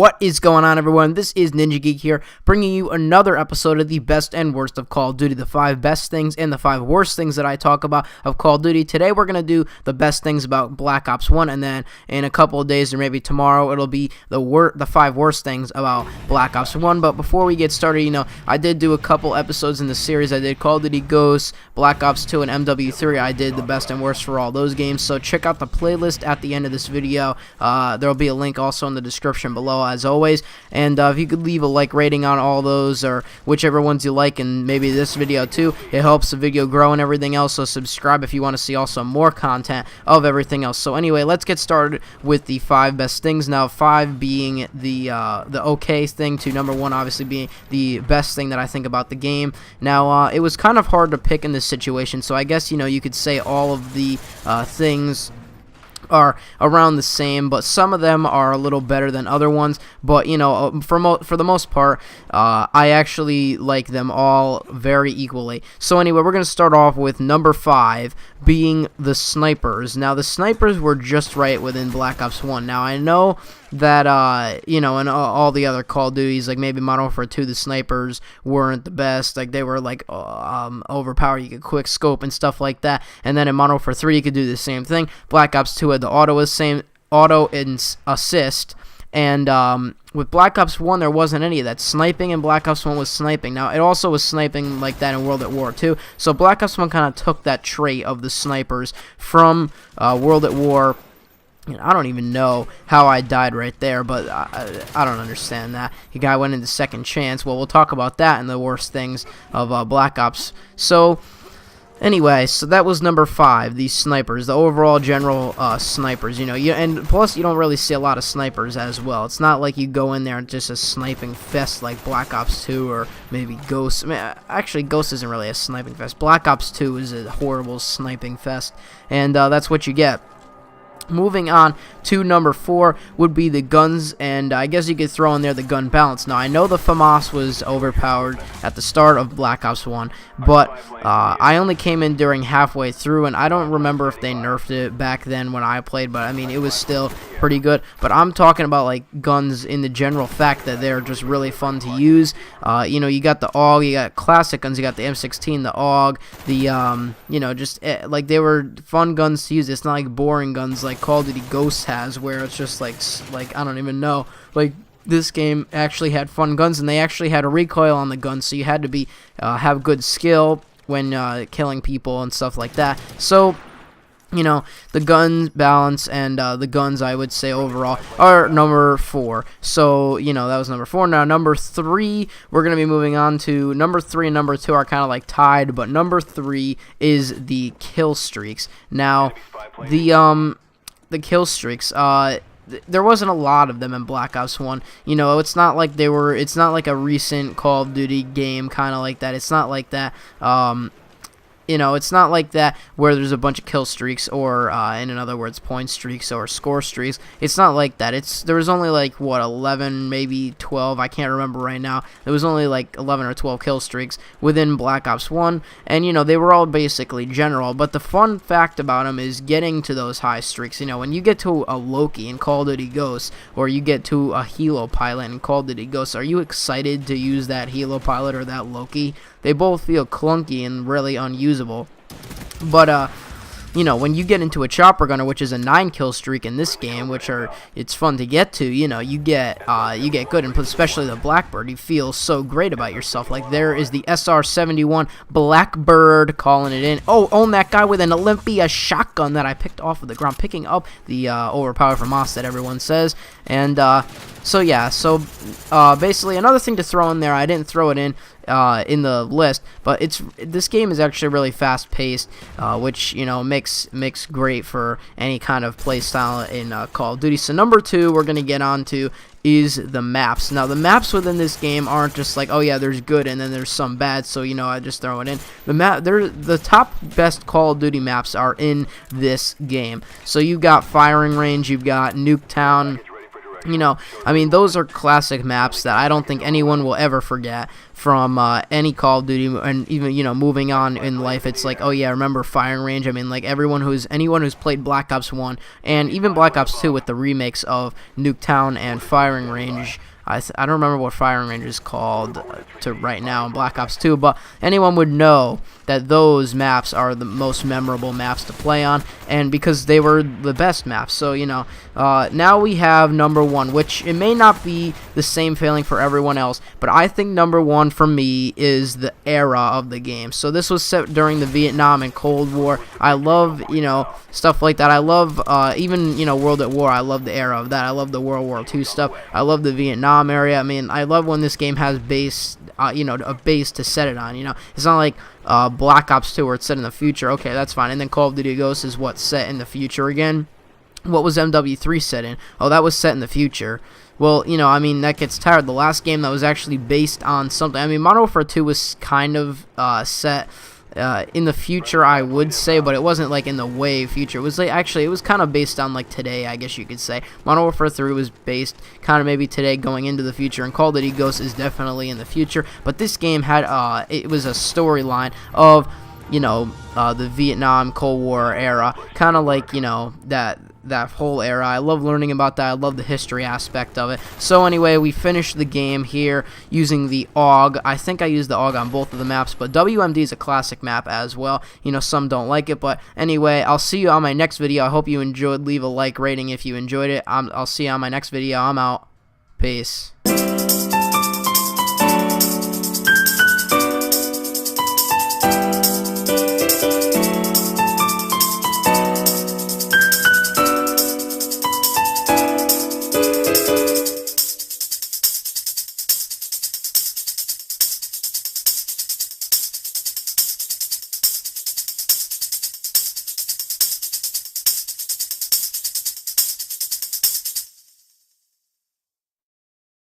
What is going on, everyone? This is Ninja Geek here, bringing you another episode of the best and worst of Call of Duty, the 5 best things and the 5 worst things that I talk about of Call of Duty. Today we're going to do the best things about Black Ops 1, and then in a couple of days or maybe tomorrow it'll be the 5 worst things about Black Ops 1. But before we get started, I did do a couple episodes in the series. I did Call of Duty Ghosts, Black Ops 2, and MW3. I did the best and worst for all those games, so check out the playlist at the end of this video. There'll be a link also in the description below, as always, and if you could leave a like rating on all those, or whichever ones you like, and maybe this video too, it helps the video grow and everything else. So subscribe if you want to see also more content of everything else. So anyway, let's get started with the 5 best things. Now 5 being the okay thing, to number 1 obviously being the best thing that I think about the game. Now it was kind of hard to pick in this situation, so I guess you could say all of the things are around the same, but some of them are a little better than other ones. But for the most part, I actually like them all very equally. So anyway, we're gonna start off with number 5 being the snipers. Now the snipers were just right within Black Ops 1. Now I know that in all the other Call of Duties, like maybe Modern Warfare 2, the snipers weren't the best. Like they were like overpowered. You could quick scope and stuff like that. And then in Modern Warfare 3, you could do the same thing. Black Ops 2 had the auto assist. And with Black Ops 1, there wasn't any of that. Sniping in Black Ops 1 was sniping. Now, it also was sniping like that in World at War 2. So Black Ops 1 kind of took that trait of the snipers from World at War. I don't even know how I died right there, but I don't understand that. The guy went into second chance. Well, we'll talk about that in the worst things of Black Ops. So anyway, so that was number 5, these snipers, the overall general snipers, and plus you don't really see a lot of snipers as well. It's not like you go in there and just a sniping fest like Black Ops 2 or maybe Ghost. I mean, actually, Ghost isn't really a sniping fest. Black Ops 2 is a horrible sniping fest, and that's what you get. Moving on to number 4 would be the guns, and I guess you could throw in there the gun balance. Now, I know the FAMAS was overpowered at the start of Black Ops 1, but I only came in during halfway through, and I don't remember if they nerfed it back then when I played, but I mean, it was still pretty good. But I'm talking about like guns in the general fact that they're just really fun to use. You got the AUG, you got classic guns, you got the M16, the AUG, the like they were fun guns to use. It's not like boring guns like Call of Duty Ghosts has, where it's just like I don't even know. Like this game actually had fun guns, and they actually had a recoil on the gun, so you had to be have good skill when killing people and stuff like that. So the gun balance and the guns, I would say overall, are number 4. So that was number 4. Now number 3, we're gonna be moving on to number 3 and number 2 are kind of like tied, but number 3 is the kill streaks. Now the kill streaks, there wasn't a lot of them in Black Ops 1. It's not like it's not like a recent Call of Duty game kind of like that. It's not like that. It's not like that where there's a bunch of kill streaks or, in other words, point streaks or score streaks. It's not like that. There was only like, 11, maybe 12, I can't remember right now. There was only like 11 or 12 kill streaks within Black Ops 1, and, they were all basically general. But the fun fact about them is getting to those high streaks. When you get to a Loki in Call of Duty Ghosts, or you get to a Helo pilot in Call of Duty Ghosts, are you excited to use that Helo pilot or that Loki? They both feel clunky and really unusable. But when you get into a chopper gunner, which is a 9 kill streak in this game, it's fun to get to, you get good, and especially the Blackbird, you feel so great about yourself. Like there is the SR-71 Blackbird calling it in. Oh, own that guy with an Olympia shotgun that I picked off of the ground, picking up the overpowered FAMAS that everyone says. And so yeah, basically another thing to throw in there, I didn't throw it in the list, but this game is actually really fast paced, which makes great for any kind of play style in Call of Duty. So number 2 we're gonna get on to is the maps. Now the maps within this game aren't just like, oh yeah, there's good and then there's some bad, so I just throw it in. The top best Call of Duty maps are in this game. So you've got Firing Range, you've got Nuketown, You know, I mean, those are classic maps that I don't think anyone will ever forget from any Call of Duty, and even, you know, moving on in life, it's like, oh yeah, remember Firing Range? I mean, like, anyone who's played Black Ops 1 and even Black Ops 2 with the remakes of Nuketown and Firing Range. I don't remember what Firing Range is called to right now in Black Ops 2, but anyone would know that those maps are the most memorable maps to play on, and because they were the best maps. So, you know, now we have number 1, which it may not be the same feeling for everyone else, but I think number 1 for me is the era of the game. So this was set during the Vietnam and Cold War. I love, you know, stuff like that. I love even, you know, World at War. I love the era of that. I love the World War II stuff. I love the Vietnam area. I mean, I love when this game has base, you know, a base to set it on. You know, it's not like Black Ops 2 where it's set in the future. Okay, that's fine. And then Call of Duty Ghosts is what's set in the future again. What was MW3 set in? Oh, that was set in the future. Well, you know, I mean, that gets tired. The last game that was actually based on something. I mean, Modern Warfare 2 was kind of set in the future, I would say, but it wasn't like in the way future. It was like, actually, it was kind of based on like today, I guess you could say. Modern Warfare 3 was based kind of maybe today going into the future, and Call of Duty Ghosts is definitely in the future. But this game had it was a storyline of, you know, the Vietnam Cold War era, kind of like, you know, that whole era. I love learning about that. I love the history aspect of it. So anyway, we finished the game here using the AUG. I think I used the AUG on both of the maps, but WMD is a classic map as well. You know, some don't like it, but anyway, I'll see you on my next video. I hope you enjoyed. Leave a like rating if you enjoyed it. I'll see you on my next video. I'm out. Peace.